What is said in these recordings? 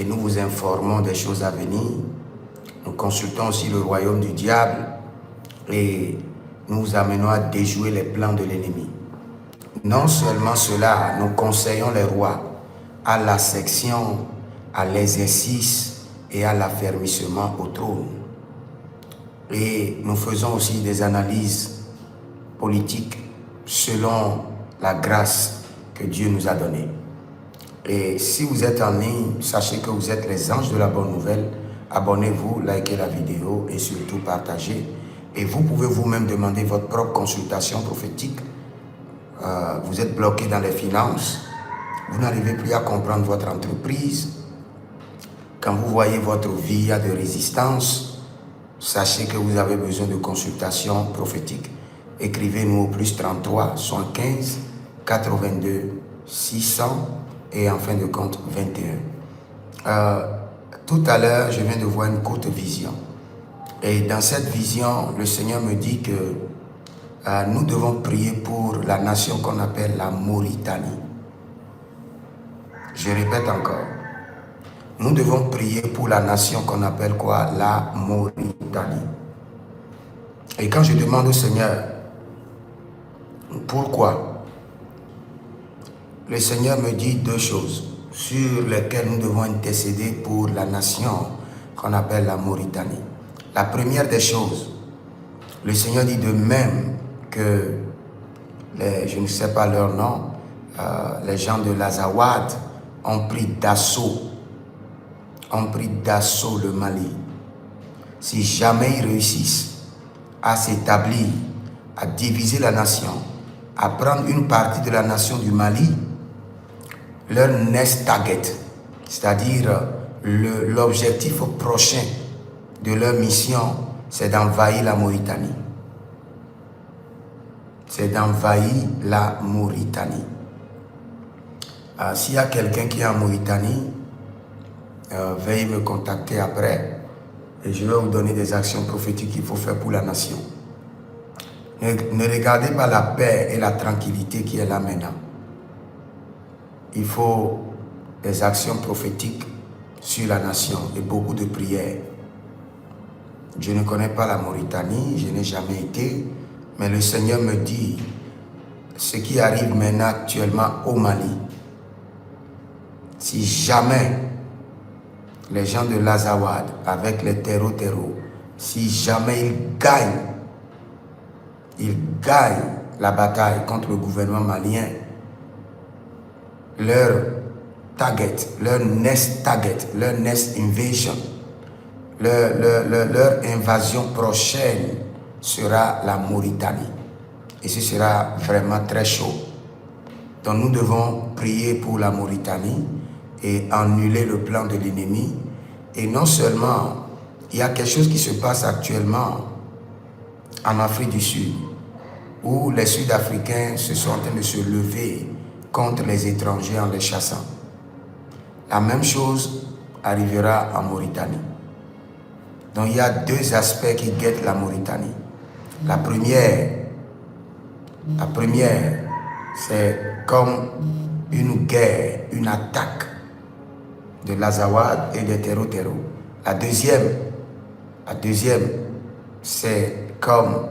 et nous vous informons des choses à venir. Nous consultons aussi le royaume du diable et nous vous amenons à déjouer les plans de l'ennemi. Non seulement cela, nous conseillons les rois à la section, à l'exercice et à l'affermissement au trône. Et nous faisons aussi des analyses politiques selon la grâce que Dieu nous a donnée. Et si vous êtes en ligne, sachez que vous êtes les anges de la bonne nouvelle. Abonnez-vous, likez la vidéo et surtout partagez. Et vous pouvez vous-même demander votre propre consultation prophétique. Vous êtes bloqué dans les finances. Vous n'arrivez plus à comprendre votre entreprise. Quand vous voyez votre vie, il y a de résistance. Sachez que vous avez besoin de consultation prophétique. Écrivez-nous au plus 33 75 82 600 et en fin de compte 21. Tout à l'heure, je viens de voir une courte vision. Et dans cette vision, le Seigneur me dit que nous devons prier pour la nation qu'on appelle la Mauritanie. Je répète encore. Nous devons prier pour la nation qu'on appelle quoi? La Mauritanie. Et quand je demande au Seigneur, pourquoi? Le Seigneur me dit deux choses sur lesquelles nous devons intercéder pour la nation qu'on appelle la Mauritanie. La première des choses, le Seigneur dit de même que, je ne sais pas leur nom, les gens de l'Azawad ont pris d'assaut le Mali. Si jamais ils réussissent à s'établir, à diviser la nation, à prendre une partie de la nation du Mali, leur next target, c'est-à-dire l'objectif prochain de leur mission, c'est d'envahir la Mauritanie. C'est d'envahir la Mauritanie. S'il y a quelqu'un qui est en Mauritanie, veuillez me contacter après et je vais vous donner des actions prophétiques qu'il faut faire pour la nation. Ne regardez pas la paix et la tranquillité qui est là maintenant. Il faut des actions prophétiques sur la nation et beaucoup de prières. Je ne connais pas la Mauritanie, je n'ai jamais été, mais le Seigneur me dit ce qui arrive maintenant actuellement au Mali. Si jamais les gens de l'Azawad, avec les terreaux, si jamais ils gagnent la bataille contre le gouvernement malien, leur target, leur next invasion, leur invasion prochaine sera la Mauritanie. Et ce sera vraiment très chaud. Donc nous devons prier pour la Mauritanie et annuler le plan de l'ennemi. Et non seulement, il y a quelque chose qui se passe actuellement en Afrique du Sud, où les Sud-Africains se sont en train de se lever contre les étrangers en les chassant. La même chose arrivera en Mauritanie. Donc il y a deux aspects qui guettent la Mauritanie. La première, c'est comme une guerre, une attaque de l'Azawad et des terreaux. La deuxième, c'est comme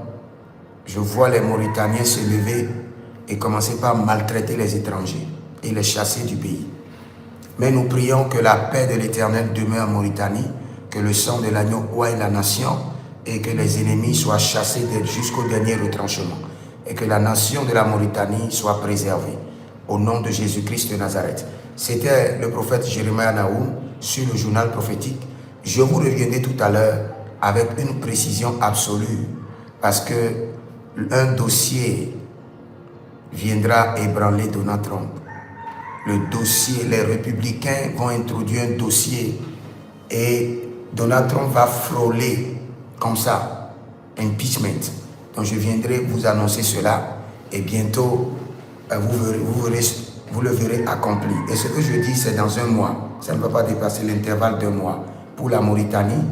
je vois les Mauritaniens se lever et commencer par maltraiter les étrangers et les chasser du pays. Mais nous prions que la paix de l'Éternel demeure en Mauritanie, que le sang de l'agneau oie la nation et que les ennemis soient chassés jusqu'au dernier retranchement et que la nation de la Mauritanie soit préservée. Au nom de Jésus-Christ de Nazareth. C'était le prophète Jérémie Naoum sur le journal prophétique. Je vous reviendrai tout à l'heure avec une précision absolue parce que un dossier viendra ébranler Donald Trump. Le dossier, les républicains vont introduire un dossier et Donald Trump va frôler comme ça, impeachment. Donc je viendrai vous annoncer cela et bientôt vous le verrez accompli. Et ce que je dis, c'est dans un mois. Ça ne va pas dépasser l'intervalle d'un mois pour la Mauritanie.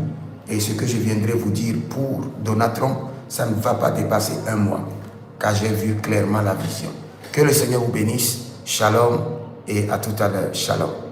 Et ce que je viendrai vous dire pour Donald Trump, ça ne va pas dépasser un mois. Car j'ai vu clairement la vision. Que le Seigneur vous bénisse. Shalom et à tout à l'heure. Shalom.